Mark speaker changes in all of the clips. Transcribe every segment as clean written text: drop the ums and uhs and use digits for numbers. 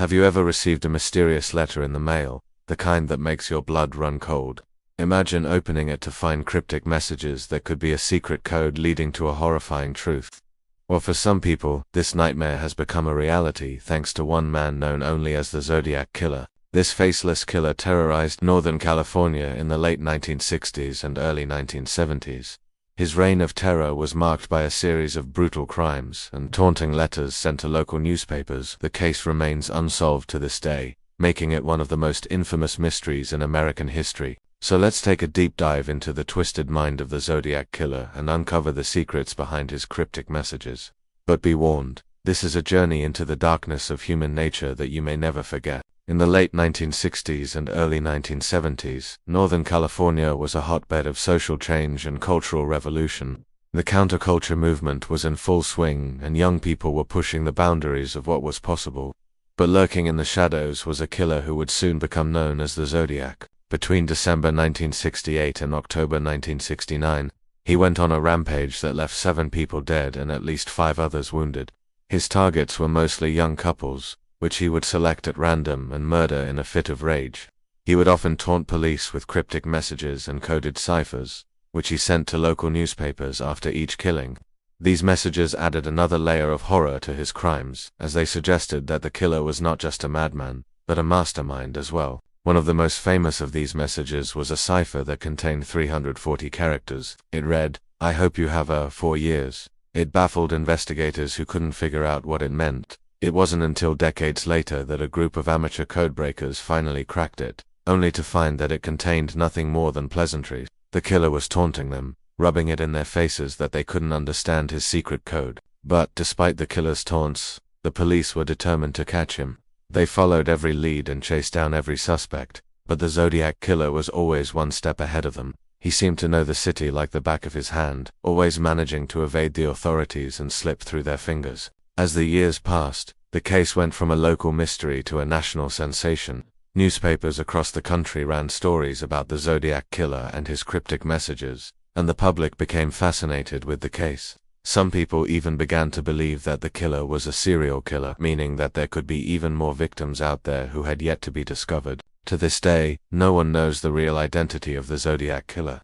Speaker 1: Have you ever received a mysterious letter in the mail, the kind that makes your blood run cold? Imagine opening it to find cryptic messages that could be a secret code leading to a horrifying truth. Well, for some people, this nightmare has become a reality thanks to one man known only as the Zodiac Killer. This faceless killer terrorized Northern California in the late 1960s and early 1970s. His reign of terror was marked by a series of brutal crimes and taunting letters sent to local newspapers. The case remains unsolved to this day, making it one of the most infamous mysteries in American history. So let's take a deep dive into the twisted mind of the Zodiac Killer and uncover the secrets behind his cryptic messages. But be warned, this is a journey into the darkness of human nature that you may never forget. In the late 1960s and early 1970s, Northern California was a hotbed of social change and cultural revolution. The counterculture movement was in full swing, and young people were pushing the boundaries of what was possible. But lurking in the shadows was a killer who would soon become known as the Zodiac. Between December 1968 and October 1969, he went on a rampage that left 7 people dead and at least 5 others wounded. His targets were mostly young couples, which he would select at random and murder in a fit of rage. He would often taunt police with cryptic messages and coded ciphers, which he sent to local newspapers after each killing. These messages added another layer of horror to his crimes, as they suggested that the killer was not just a madman, but a mastermind as well. One of the most famous of these messages was a cipher that contained 340 characters. It read, "I hope you have 4 years." It baffled investigators who couldn't figure out what it meant. It wasn't until decades later that a group of amateur codebreakers finally cracked it, only to find that it contained nothing more than pleasantries. The killer was taunting them, rubbing it in their faces that they couldn't understand his secret code. But despite the killer's taunts, the police were determined to catch him. They followed every lead and chased down every suspect, but the Zodiac Killer was always one step ahead of them. He seemed to know the city like the back of his hand, always managing to evade the authorities and slip through their fingers. As the years passed, the case went from a local mystery to a national sensation. Newspapers across the country ran stories about the Zodiac Killer and his cryptic messages, and the public became fascinated with the case. Some people even began to believe that the killer was a serial killer, meaning that there could be even more victims out there who had yet to be discovered. To this day, no one knows the real identity of the Zodiac Killer.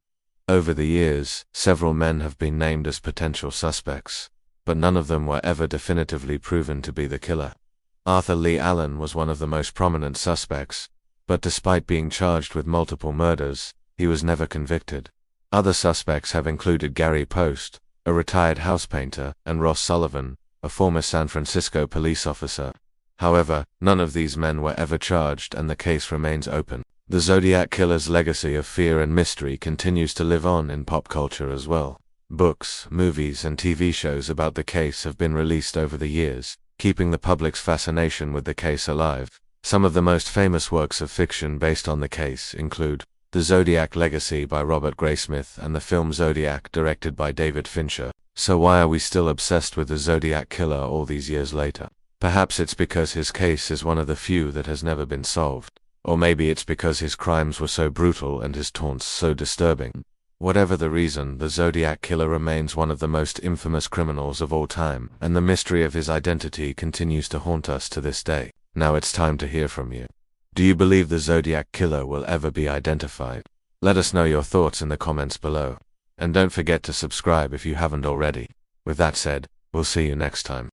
Speaker 1: Over the years, several men have been named as potential suspects, but none of them were ever definitively proven to be the killer. Arthur Lee Allen was one of the most prominent suspects, but despite being charged with multiple murders, he was never convicted. Other suspects have included Gary Post, a retired house painter, and Ross Sullivan, a former San Francisco police officer. However, none of these men were ever charged and the case remains open. The Zodiac Killer's legacy of fear and mystery continues to live on in pop culture as well. Books, movies, and TV shows about the case have been released over the years, keeping the public's fascination with the case alive. Some of the most famous works of fiction based on the case include The Zodiac Legacy by Robert Graysmith and the film Zodiac directed by David Fincher. So why are we still obsessed with the Zodiac Killer all these years later? Perhaps it's because his case is one of the few that has never been solved. Or maybe it's because his crimes were so brutal and his taunts so disturbing. Whatever the reason, the Zodiac Killer remains one of the most infamous criminals of all time, and the mystery of his identity continues to haunt us to this day. Now it's time to hear from you. Do you believe the Zodiac Killer will ever be identified? Let us know your thoughts in the comments below. And don't forget to subscribe if you haven't already. With that said, we'll see you next time.